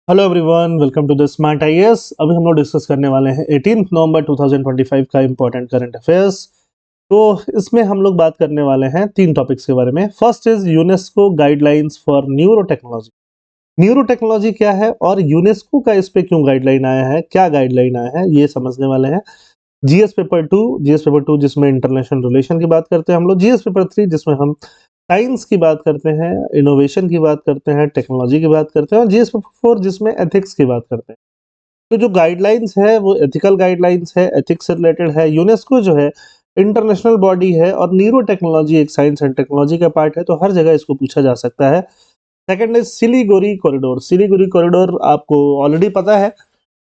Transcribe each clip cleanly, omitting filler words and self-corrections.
Hello everyone, welcome to the smart IAS. अभी हम लोग डिस्कस करने वाले हैं 18 नवंबर 2025 का इंपॉर्टेंट करंट अफेयर्स। तो इसमें हम लोग बात करने वाले हैं तीन टॉपिक्स के बारे में। First is UNESCO guidelines for neuro technology. Neuro technology क्या है और यूनेस्को का इस पे क्यों गाइडलाइन आया है, क्या गाइडलाइन आया है, ये समझने वाले हैं। जीएस पेपर टू जिसमें इंटरनेशनल रिलेशन की बात करते हैं हम लोग। जीएस पेपर 3 जिसमें हम साइंस की बात करते हैं, इनोवेशन की बात करते हैं, टेक्नोलॉजी की बात करते हैं, और जीएस पेपर 4 जिसमें एथिक्स की बात करते हैं। तो जो गाइडलाइंस है वो एथिकल गाइडलाइंस है, एथिक्स से रिलेटेड है। यूनेस्को जो है इंटरनेशनल बॉडी है और न्यूरो टेक्नोलॉजी एक साइंस एंड टेक्नोलॉजी का पार्ट है, तो हर जगह इसको पूछा जा सकता है। Second is Siliguri corridor. Siliguri corridor आपको ऑलरेडी पता है,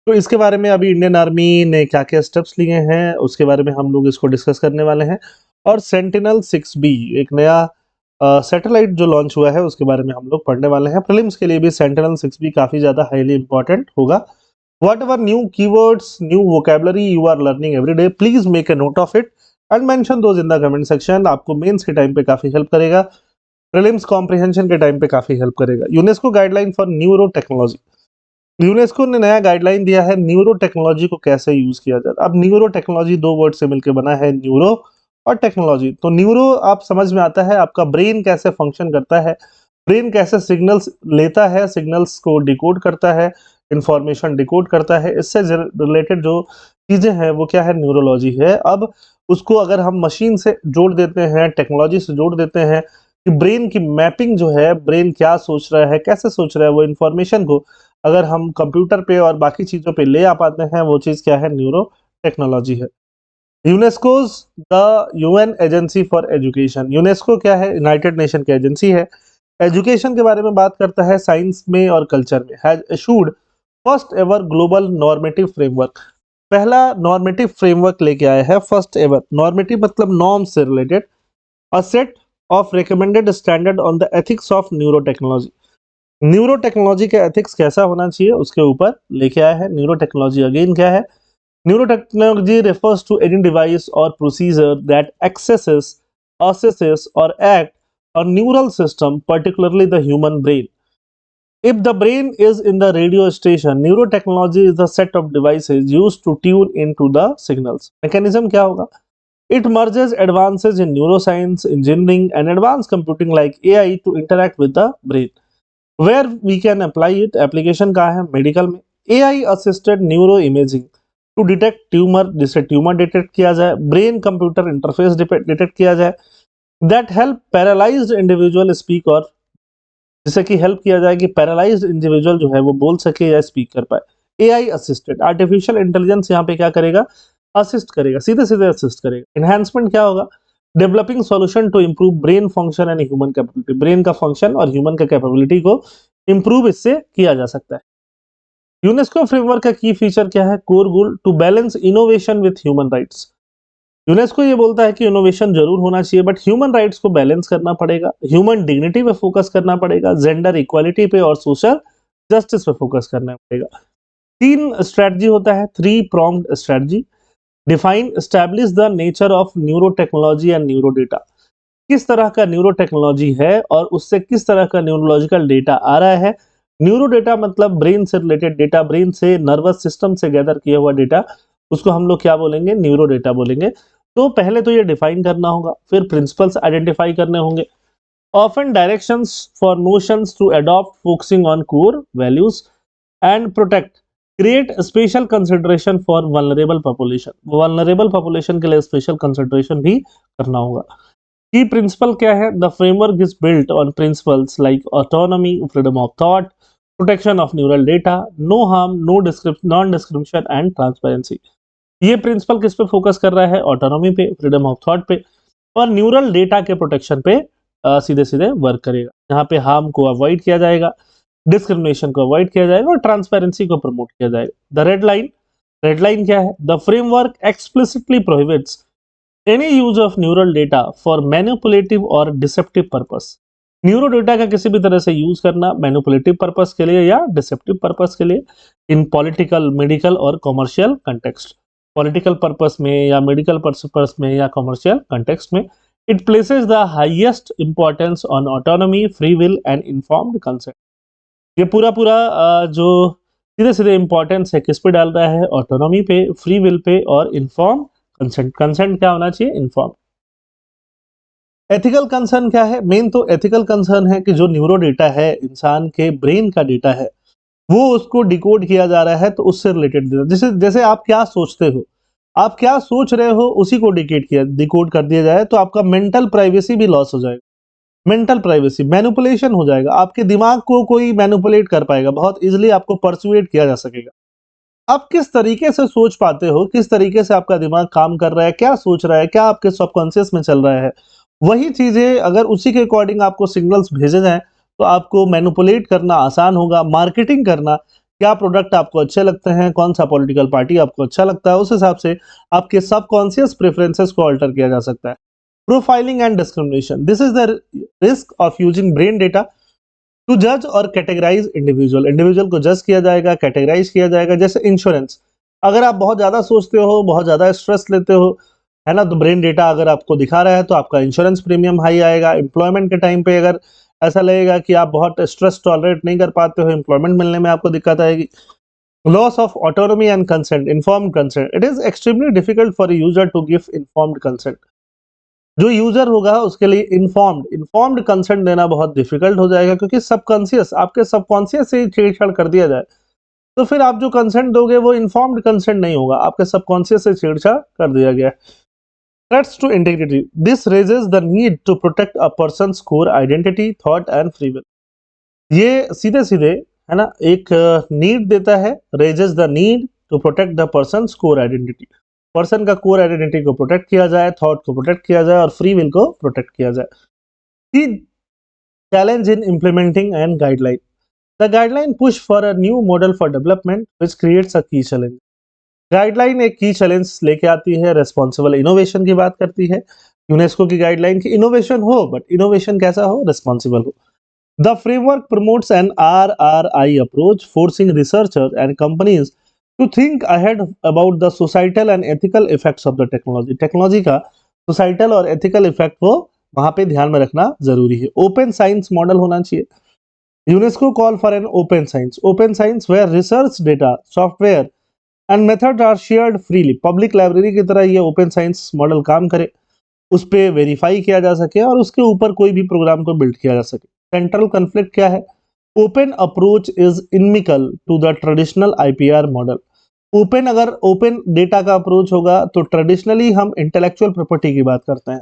तो इसके बारे में अभी इंडियन आर्मी ने क्या-क्या स्टेप्स लिए हैं उसके बारे में हम लोग इसको डिस्कस करने वाले हैं। और सेंटिनल-6B एक नया सैटेलाइट जो लॉन्च हुआ है उसके बारे में हम लोग पढ़ने वाले हैं। प्रीलिम्स के लिए भी सेंटिनल-6B काफ़ी ज़्यादा हाईली इंपॉर्टेंट होगा। Whatever new keywords, new vocabulary you are learning every day, please make a note of it and mention those in the comment section. आपको मेंस के टाइम पे काफ़ी हेल्प करेगा, प्रीलिम्स कॉम्प्रिहेंशन के time पे काफ़ी help करेगा। UNESCO guideline for neuro technology. UNESCO ने नया गाइडलाइन दिया है न्यूरो टेक्नोलॉजी को कैसे यूज किया जाता है। अब न्यूरो टेक्नोलॉजी दो वर्ड से मिलकर बना है, न्यूरो और टेक्नोलॉजी। तो न्यूरो आप समझ में आता है, आपका ब्रेन कैसे फंक्शन करता है, ब्रेन कैसे सिग्नल्स लेता है, सिग्नल्स को डिकोड करता है, इंफॉर्मेशन डिकोड करता है। इससे रिलेटेड जो चीजें हैं वो क्या है, न्यूरोलॉजी है। अब उसको अगर हम मशीन से जोड़ देते हैं, टेक्नोलॉजी से जोड़ देते हैं कि ब्रेन की मैपिंग जो है, ब्रेन क्या सोच रहा है, कैसे सोच रहा है, वो इंफॉर्मेशन को अगर हम कंप्यूटर पे और बाकी चीज़ों पे ले आ पाते हैं, वो चीज़ क्या है, न्यूरो टेक्नोलॉजी है। UNESCO's the UN agency for education. UNESCO क्या है, यूनाइटेड नेशन की एजेंसी है, एजुकेशन के बारे में बात करता है, साइंस में और कल्चर में। Has issued first ever global normative framework. पहला नॉर्मेटिव फ्रेमवर्क लेके आया है, फर्स्ट एवर। नॉर्मेटिव मतलब नॉर्म से related, a set of recommended standard on the ethics of neuro technology. Neuro technology का एथिक्स कैसा होना चाहिए उसके ऊपर लेके आया है। न्यूरो टेक्नोलॉजी अगेन क्या है, neuro technology refers to any device or procedure that accesses, assesses or act a neural system, particularly the human brain. If the brain is in the radio station, neurotechnology is the set of devices used to tune into the signals. Mechanism क्या होगा? It merges advances in neuroscience, engineering and advanced computing like AI to interact with the brain. Where we can apply it, application कहाँ है, medical में। AI assisted neuro imaging to detect tumour, जिससे tumour detect किया जाए, brain computer interface detect किया जाए, that help paralysed individual speak, और जिससे कि हेल्प किया जाए कि पैरालाइज्ड इंडिविजुअल जो है वो बोल सके या स्पीक कर पाए। AI असिस्टेड, आर्टिफिशियल इंटेलिजेंस यहाँ पे क्या करेगा, असिस्ट करेगा, सीधे सीधे असिस्ट करेगा। एनहांसमेंट क्या होगा, developing solution to improve brain function and human capability. Brain का फंक्शन और ह्यूमन का कैपेबिलिटी को इंप्रूव इससे किया जा सकता है। यूनेस्को फ्रेमवर्क का की फीचर क्या है, core goal to balance innovation with human rights. UNESCO ये बोलता है कि इनोवेशन जरूर होना चाहिए, बट ह्यूमन राइट्स को बैलेंस करना पड़ेगा, ह्यूमन डिग्निटी पे फोकस करना पड़ेगा, जेंडर इक्वालिटी पे और सोशल जस्टिस पे फोकस करना पड़ेगा। तीन स्ट्रेटजी होता है, three pronged strategy. Define establish the nature of neuro technology and neuro data. किस तरह का न्यूरो टेक्नोलॉजी है और उससे किस तरह का न्यूरोलॉजिकल डेटा आ रहा है। न्यूरो डेटा मतलब ब्रेन से रिलेटेड डेटा, ब्रेन से नर्वस सिस्टम से गैदर किया हुआ डेटा, उसको हम लोग क्या बोलेंगे, न्यूरो डेटा बोलेंगे। तो पहले तो ये डिफाइन करना होगा, फिर प्रिंसिपल्स आइडेंटिफाई करने होंगे। ऑफन directions for nations to adopt focusing on core values and protect, create special consideration for vulnerable population. Vulnerable population के लिए स्पेशल कंसिडरेशन भी करना होगा। की प्रिंसिपल क्या है, the framework is built on principles like autonomy, freedom of thought, protection of neural data, no harm, non discrimination and transparency. ये principle किस पे फोकस कर रहा है, ऑटोनॉमी पे, फ्रीडम ऑफ थॉट पे और न्यूरल डेटा के प्रोटेक्शन पे सीधे सीधे वर्क करेगा। यहाँ पे हार्म को अवॉइड किया जाएगा, डिस्क्रिमिनेशन को अवॉइड किया जाएगा और ट्रांसपेरेंसी को प्रमोट किया जाएगा। द रेड लाइन क्या है, the framework explicitly prohibits any use of neural data for manipulative और डिसेप्टिव पर्पस। न्यूरो डेटा का किसी भी तरह से यूज करना मैनिपुलेटिव पर्पस के लिए या डिसेप्टिव पर्पस के लिए, इन पॉलिटिकल, मेडिकल और कॉमर्शियल कंटेक्स्ट। पॉलिटिकल पर्पस में या मेडिकल पर्पस में या कॉमर्शियल कंटेक्स्ट में। It places the highest importance on autonomy, free will and informed consent. ये पूरा पूरा जो सीधे सीधे इंपॉर्टेंस है किस पे डाल रहा है, ऑटोनॉमी पे, फ्री विल पे और इन्फॉर्म कंसेंट। कंसेंट क्या होना चाहिए, इन्फॉर्म। एथिकल कंसर्न क्या है, मेन तो एथिकल कंसर्न है कि जो न्यूरो डेटा है, इंसान के ब्रेन का डेटा है, वो उसको डिकोड किया जा रहा है, तो उससे रिलेटेड जैसे जैसे आप क्या सोचते हो, आप क्या सोच रहे हो उसी को डिकोड कर दिया जाए, तो आपका मेंटल प्राइवेसी भी लॉस हो जाएगा। मेंटल प्राइवेसी, मैनिपुलेशन हो जाएगा, आपके दिमाग को कोई मैनिपुलेट कर पाएगा, बहुत इजीली आपको परसुएट किया जा सकेगा। आप किस तरीके से सोच पाते हो, किस तरीके से आपका दिमाग काम कर रहा है, क्या सोच रहा है, क्या आपके सबकॉन्शियस में चल रहा है, वही चीजें अगर उसी के अकॉर्डिंग आपको सिग्नल्स भेजे जाएं, तो आपको मैनिपुलेट करना आसान होगा। मार्केटिंग करना, क्या प्रोडक्ट आपको अच्छे लगते हैं, कौन सा पॉलिटिकल पार्टी आपको अच्छा लगता है, उस हिसाब से आपके सबकॉन्शियस प्रेफरेंसेस को अल्टर किया जा सकता है। Profiling and discrimination, this is the risk of using brain data to जज और कैटेगराइज इंडिविजुअल। इंडिविजुअल को जज किया जाएगा, कैटेगराइज किया जाएगा। जैसे इंश्योरेंस, अगर आप बहुत ज्यादा सोचते हो, बहुत ज्यादा स्ट्रेस लेते हो, है ना, तो ब्रेन डेटा अगर आपको दिखा रहा है तो आपका इंश्योरेंस प्रीमियम हाई आएगा। एम्प्लॉयमेंट के टाइम पे अगर ऐसा लगेगा कि आप बहुत स्ट्रेस टॉलरेट नहीं कर पाते हो, एम्प्लॉयमेंट मिलने में आपको दिक्कत आएगी। Loss of autonomy and consent, informed consent, it is extremely difficult for user to give informed consent. जो यूजर होगा उसके लिए इन्फॉर्म्ड कंसेंट देना बहुत डिफिकल्ट हो जाएगा, क्योंकि सबकॉन्शियस, आपके सबकॉन्शियस से ही छेड़छाड़ कर दिया जाए, तो फिर आप जो कंसेंट दोगे वो इन्फॉर्म्ड कंसेंट नहीं होगा, आपके सबकॉन्शियस से छेड़छाड़ कर दिया गया है। Threats to integrity, this raises the need to protect a person's core identity, thought and free will. ये सीधे सीधे, है ना, एक नीड देता है, raises the need to protect the person's core identity. Person का कोर आइडेंटिटी को प्रोटेक्ट किया जाए, थॉट को प्रोटेक्ट किया जाए और फ्री विल को प्रोटेक्ट किया जाए। की challenge in implementing and guideline. The guideline push for a new model for development which creates a key challenge. Guideline एक की चैलेंज लेके आती है, रेस्पॉन्सिबल इनोवेशन की बात करती है। यूनेस्को की गाइडलाइन की इनोवेशन हो, बट इनोवेशन कैसा हो, रेस्पॉन्सिबल हो। The framework promotes an RRI approach, forcing researcher and companies to think ahead about the societal and ethical effects of the technology. Technology का सोसाइटल और एथिकल इफेक्ट को वहां पे ध्यान में रखना जरूरी है। ओपन साइंस मॉडल होना चाहिए। UNESCO call for an open science where research data, software and method are shared freely. Public library की तरह ये ओपन साइंस मॉडल काम करे, उस पर वेरीफाई किया जा सके और उसके ऊपर कोई भी प्रोग्राम को बिल्ड किया जा सके। सेंट्रल कॉन्फ्लिक्ट क्या है, open approach is inimical to the traditional IPR model. Open, अगर ओपन डेटा का अप्रोच होगा तो ट्रेडिशनली हम इंटेलेक्चुअल प्रॉपर्टी की बात करते हैं।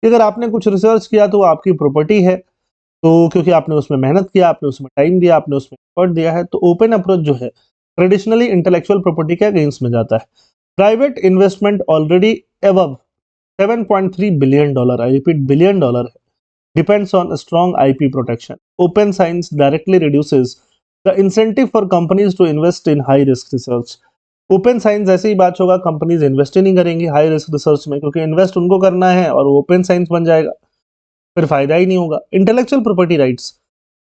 अगर आपने कुछ रिसर्च किया तो वो आपकी प्रॉपर्टी है, तो क्योंकि आपने उसमें मेहनत किया, आपने उसमें टाइम दिया, आपने उसमें एफर्ट दिया है, तो ओपन अप्रोच जो है ट्रेडिशनली इंटेलेक्चुअल प्रॉपर्टी के अगेंस्ट में जाता है। Private investment already above $7.3 billion, I repeat $1 billion है, depends on strong IP protection. Open science directly reduces the incentive for companies to invest in high risk research. Open science जैसे ही बात होगा, companies invest ही नहीं करेंगी high risk research में, क्योंकि invest उनको करना है और ओपन साइंस बन जाएगा, फिर फायदा ही नहीं होगा। Intellectual property rights,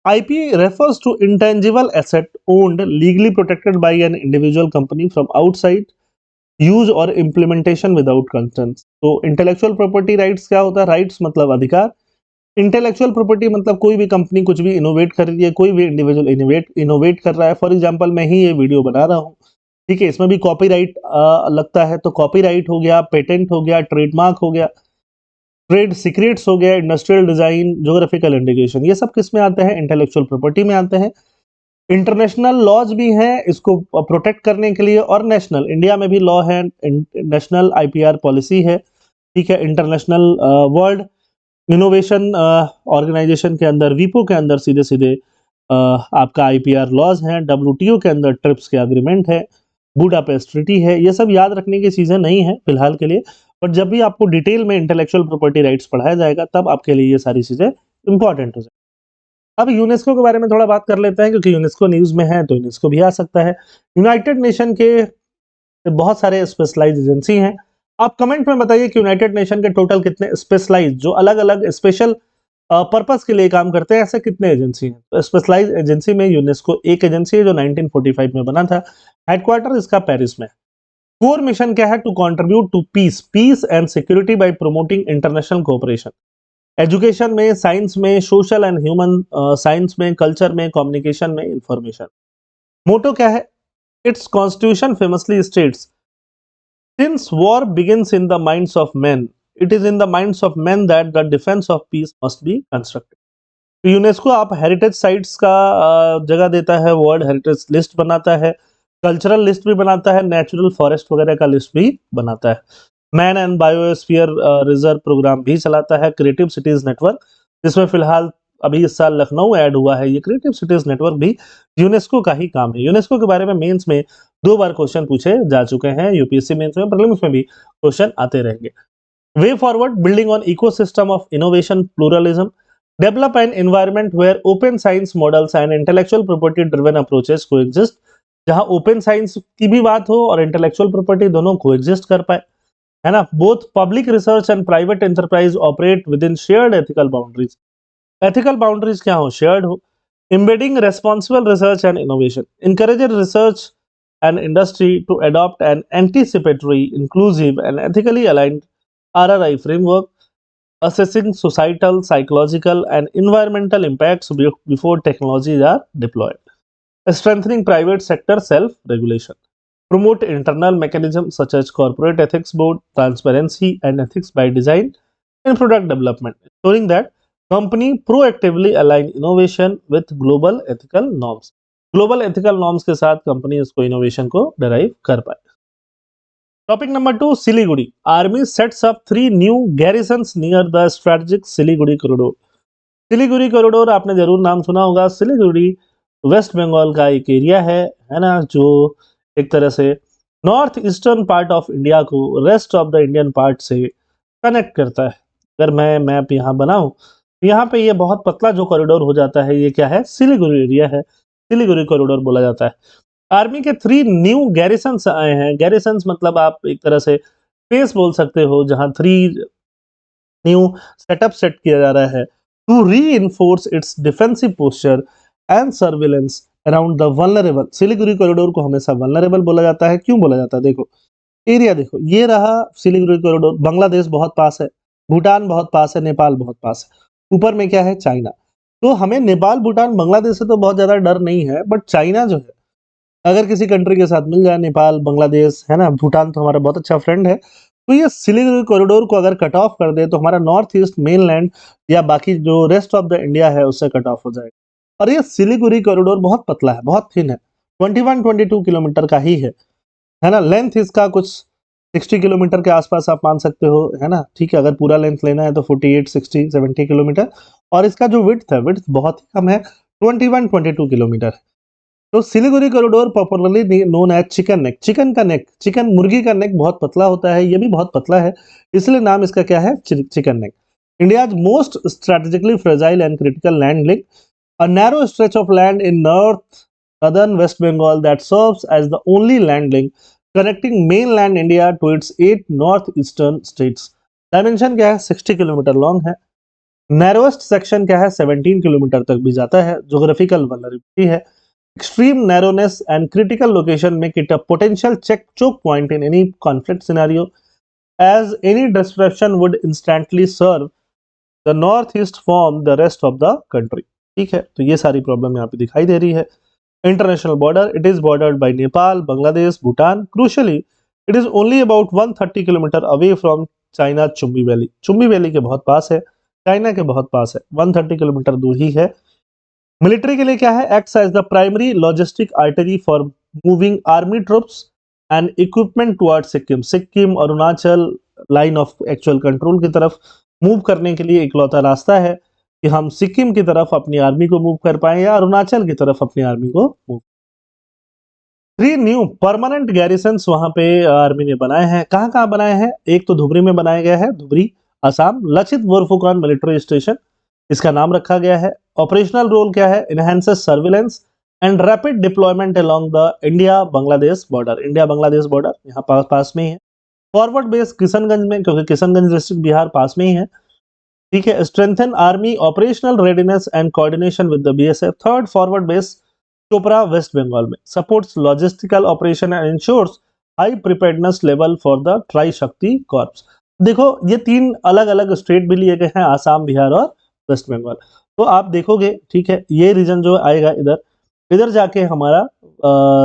IP refers to intangible asset owned, legally protected by an individual company from outside use और इम्प्लीमेंटेशन विदाउट कंसेंट। तो इंटेलेक्चुअल प्रॉपर्टी राइट्स क्या होता है, राइट्स मतलब अधिकार, इंटेलेक्चुअल प्रॉपर्टी मतलब कोई भी कंपनी कुछ भी इनोवेट कर रही है, कोई भी इंडिविजुअल इनोवेट कर रहा है। फॉर एग्जांपल मैं ही ये वीडियो बना रहा हूँ, ठीक है, इसमें भी कॉपीराइट लगता है, तो कॉपीराइट हो गया, पेटेंट हो गया, ट्रेडमार्क हो गया, ट्रेड सीक्रेट्स हो गया, इंडस्ट्रियल डिजाइन, ज्योग्राफिकल इंडिकेशन, ये सब किस में आते हैं, इंटेलेक्चुअल प्रॉपर्टी में आते हैं। इंटरनेशनल लॉज भी हैं इसको प्रोटेक्ट करने के लिए, और नेशनल, इंडिया में भी लॉ है, नेशनल IPR पॉलिसी है, ठीक है। इंटरनेशनल वर्ल्ड इनोवेशन ऑर्गेनाइजेशन के अंदर, वीपो के अंदर सीधे सीधे आपका IPR लॉज हैं। WTO के अंदर ट्रिप्स के एग्रीमेंट है, बुडापेस्ट ट्रीटी है। ये सब याद रखने की चीजें नहीं है फिलहाल के लिए, बट जब भी आपको डिटेल में इंटेलेक्चुअल प्रॉपर्टी राइट्स पढ़ाया जाएगा तब आपके लिए ये सारी चीजें इंपॉर्टेंट हो जाएगी। अब यूनेस्को के बारे में थोड़ा बात कर लेते हैं, क्योंकि यूनेस्को न्यूज में है तो यूनेस्को भी आ सकता है। यूनाइटेड नेशन के बहुत सारे स्पेशलाइज एजेंसी हैं। आप कमेंट में बताइए कि यूनाइटेड नेशन के टोटल कितने स्पेशलाइज, जो अलग अलग स्पेशल पर्पस के लिए काम करते हैं, ऐसे कितने एजेंसी हैं। तो स्पेशलाइज एजेंसी में यूनेस्को एक एजेंसी है जो 1945 में बना था। हेडक्वार्टर इसका पेरिस में। कोर मिशन क्या है, to contribute to peace and security by promoting international cooperation. Education में, साइंस में, सोशल एंड ह्यूमन साइंस में, कल्चर में, कम्युनिकेशन में, इंफॉर्मेशन। मोटो क्या है? Its constitution famously states, since war begins in the minds of men, it is in the minds of men that the defense of peace must be constructed। तो UNESCO आप heritage sites का जगह देता है, world heritage list बनाता है, cultural list भी बनाता है, नेचुरल फॉरेस्ट वगैरह का लिस्ट भी बनाता है, man and biosphere reserve programme भी चलाता है, क्रिएटिव सिटीज नेटवर्क, जिसमें फिलहाल अभी इस साल लखनऊ ऐड हुआ है। ये क्रिएटिव सिटीज नेटवर्क भी यूनेस्को का ही काम है। यूनेस्को के बारे में मेंस में 2 बार क्वेश्चन पूछे जा चुके हैं, यूपीएससी मेंस में, प्रीलिम्स में भी क्वेश्चन आते रहेंगे। Way forward, building on ecosystem of innovation, pluralism, develop an environment where open science models and intellectual property driven approaches coexist, जहां open science की भी बात हो और intellectual property दोनों coexist कर पाए, है ना। Both public research and private enterprise operate within shared ethical boundaries। Ethical boundaries क्या हो? Shared हो। Embedding responsible research and innovation, encourages research and industry to adopt an anticipatory, inclusive and ethically aligned RRI framework, assessing societal, psychological, and environmental impacts before technologies are deployed. Strengthening private sector self-regulation. Promote internal mechanisms such as corporate ethics board, transparency, and ethics by design in product development, ensuring that company proactively align innovation with global ethical norms. Global ethical norms के साथ company इसको innovation को derive कर पाए। Topic number 2, Siliguri. Army sets up 3 new garrisons near the strategic Siliguri corridor। Siliguri corridor आपने जरूर नाम सुना होगा। सिलीगुड़ी वेस्ट बंगाल का एक एरिया है ना, जो एक तरह से north eastern part of India को rest of the Indian part से कनेक्ट करता है। अगर मैं मैप यहाँ बनाऊं तो यहाँ पे ये बहुत पतला जो कॉरिडोर हो जाता है, ये क्या है? सिलीगुड़ी एरिया है, सिलीगुड़ी कॉरिडोर बोला जाता है। आर्मी के 3 न्यू गैरिसन्स आए हैं। गैरिसन्स मतलब आप एक तरह से स्पेस बोल सकते हो, जहां 3 न्यू सेटअप सेट किया जा रहा है to reinforce its defensive posture and surveillance around the vulnerable. Siliguri corridor को हमेशा वल्नरेबल बोला जाता है। क्यों बोला जाता है? देखो एरिया, देखो ये रहा सिलीगुड़ी कॉरिडोर। बांग्लादेश बहुत पास है, भूटान बहुत पास है, नेपाल बहुत पास है, ऊपर में क्या है? चाइना। तो हमें नेपाल, भूटान, बांग्लादेश से तो बहुत ज्यादा डर नहीं है, बट चाइना जो है, अगर किसी कंट्री के साथ मिल जाए, नेपाल, बांग्लादेश, है ना, भूटान तो हमारा बहुत अच्छा फ्रेंड है, तो ये सिलीगुड़ी कॉरिडोर को अगर कट ऑफ कर दे तो हमारा नॉर्थ ईस्ट मेनलैंड या बाकी जो रेस्ट ऑफ द इंडिया है उससे कट ऑफ हो जाएगा। और ये सिलीगुड़ी कॉरिडोर बहुत पतला है, बहुत थिन है, 21-22 किलोमीटर का ही है ना। लेंथ इसका कुछ 60 किलोमीटर के आसपास आप मान सकते हो, है ना। ठीक है, अगर पूरा लेंथ लेना है तो 48, 60, 70 किलोमीटर। और इसका जो विड्थ है, विड्थ बहुत ही कम है, 21-22 किलोमीटर। तो Siliguri corridor popularly known as chicken neck. Chicken का नेक, चिकन मुर्गी का नेक बहुत पतला होता है, ये भी बहुत पतला है, इसलिए नाम इसका क्या है? Chicken neck. India's most strategically fragile and critical land link, a narrow stretch of land in northern West Bengal that serves as the only land link connecting mainland India to its 8 northeastern states। Dimension क्या है? 60 kilometre long है। Narrowest section क्या है? 17 kilometre तक भी जाता है। Geographical vulnerability है, extreme narrowness and critical location make it a potential choke point in any conflict scenario, as any disruption would instantly serve the northeast from the rest of the country। ठीक है, तो ये सारी problem यहाँ पे दिखाई दे रही है। International border, it is bordered by Nepal, Bangladesh, Bhutan. Crucially it is only about 130 kilometre away from China Chumbi valley. Chumbi valley के बहुत पास है, चाइना के बहुत पास है, 130 किलोमीटर दूर ही है। मिलिट्री के लिए क्या है? Acts as the primary logistic artery for moving army troops and equipment towards Sikkim. Sikkim, Arunachal line of actual control की तरफ मूव करने के लिए इकलौता रास्ता है कि हम सिक्किम की तरफ अपनी आर्मी को मूव कर पाए या अरुणाचल की तरफ अपनी आर्मी को मूव। 3 न्यू परमानेंट गैरिसन्स वहां पे आर्मी ने बनाए हैं। कहाँ कहाँ बनाए हैं? एक तो धुबरी में बनाया गया है, धुबरी असम। लचित बोरफुकन मिलिट्री स्टेशन इसका नाम रखा गया है। ऑपरेशनल रोल क्या है? Enhances surveillance and rapid deployment along the India Bangladesh border. India Bangladesh border यहाँ पास में ही है। फॉरवर्ड बेस किशनगंज में, क्योंकि किशनगंज डिस्ट्रिक्ट बिहार पास में ही है। ठीक है। Strengthen army operational readiness and coordination with the BSF. Third forward base Chopra west Bengal में, supports logistical operation and ensures high preparedness level for the Trishakti corps. देखो ये 3 अलग-अलग स्टेट भी लिए गए हैं, आसाम, बिहार और वेस्ट बंगाल। तो आप देखोगे, ठीक है, ये रीजन जो आएगा इधर, इधर जाके हमारा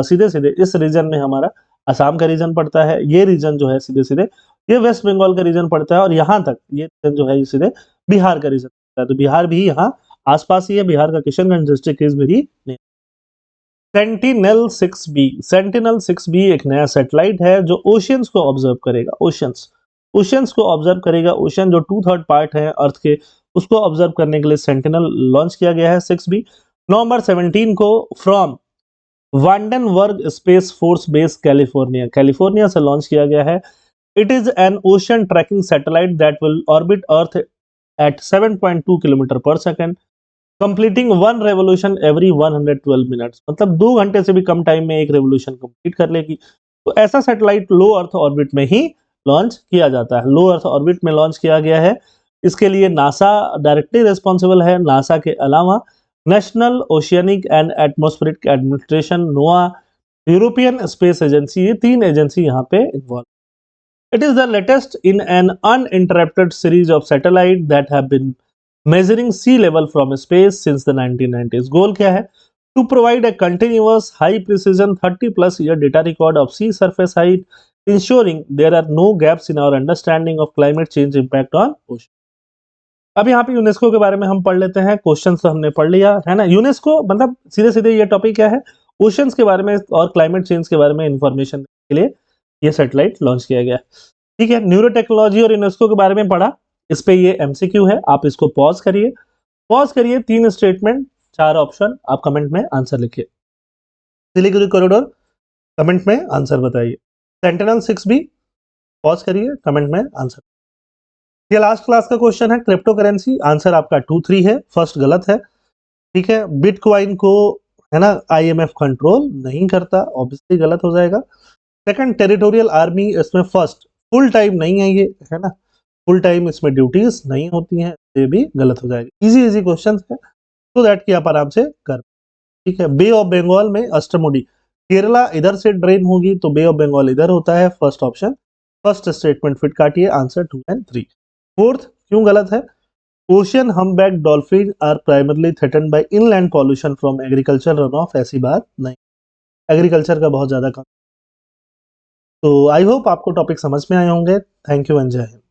सीधे-सीधे इस रीजन में हमारा आसाम का रीजन पड़ता है, ये रीजन जो है सीधे-सीधे ये वेस्ट बंगाल का रीजन पड़ता है और यहाँ तक ये रीजन जो है ये सीधे बिहार का रीजन पड़ता है। तो बिहार भी यहाँ आस-पास ही है, बिहार का Kishanganj district is very near. सेंटिनल-6B एक नया सैटेलाइट है जो ओशियंस को ऑब्जर्व करेगा, ओशियंस को ऑब्जर्व करेगा। ओशियन जो 2/3 पार्ट है अर्थ के, उसको ऑब्जर्व करने के लिए सेंटिनल लॉन्च किया गया है 6B। नवंबर 17 को from Vandenberg space force base California से लॉन्च किया गया है। It is an ocean tracking satellite that will orbit earth at 7.2 kilometre per second, completing one revolution every 112 minutes. मतलब 2 घंटे से भी कम टाइम में एक रेवोल्यूशन कंप्लीट कर लेगी। तो ऐसा सैटेलाइट लो अर्थ ऑर्बिट में ही लॉन्च किया जाता है, लो अर्थ ऑर्बिट में लॉन्च किया गया है। इसके लिए नासा डायरेक्टली रिस्पॉन्सिबल है। नासा के अलावा national oceanic and atmospheric administration, नोआ, यूरोपियन स्पेस एजेंसी, ये 3 एजेंसी यहाँ पे involve. It is the latest in an uninterrupted series of satellites that have been measuring sea level from space since the 1990s. Goal क्या है? To provide a continuous, high precision 30+ year data record of sea surface height, ensuring there are no gaps in our understanding of climate change impact on ocean. अब यहाँ पे UNESCO के बारे में हम पढ़ लेते हैं। क्वेश्चन तो हमने पढ़ लिया है ना। यूनेस्को मतलब सीधे सीधे ये टॉपिक क्या है, ओशंस के बारे में और क्लाइमेट चेंज के बारे में इंफॉर्मेशन के लिए ये सैटेलाइट लॉन्च किया गया। ठीक है, न्यूरो टेक्नोलॉजी और यूनेस्को के बारे में पढ़ा। इस पे ये एमसीक्यू है, आप इसको पॉज करिए 3 स्टेटमेंट 4 ऑप्शन आप कमेंट में आंसर लिखिए। सिलीगुड़ी कॉरिडोर कमेंट में आंसर बताइए। सेंटिनल 6B पॉज करिए, कमेंट में आंसर। ये लास्ट क्लास का क्वेश्चन है, क्रिप्टो करेंसी, आंसर आपका 2-3 है, फर्स्ट गलत है। ठीक है, बिटकॉइन को है ना आईएमएफ कंट्रोल नहीं करता, ऑब्वियसली गलत हो जाएगा। सेकंड, टेरिटोरियल आर्मी, इसमें फर्स्ट फुल टाइम नहीं है, ये है ना, फुल टाइम इसमें ड्यूटीज नहीं होती हैं, ये भी गलत हो जाएगा। इजी क्वेश्चन है, तो दैट कि आप आराम से कर। ठीक है, बे ऑफ बंगाल में अष्टमुडी, केरला इधर से ड्रेन होगी तो बे ऑफ बंगाल इधर होता है, first option, first statement fit काटिए, आंसर 2 एंड 3। फोर्थ क्यों गलत है? Ocean humpback dolphin are primarily threatened by inland pollution from agriculture run off, ऐसी बात नहीं, एग्रीकल्चर का बहुत ज्यादा कम। तो आई होप आपको टॉपिक समझ में आए होंगे। थैंक यू एंड जय हिंद।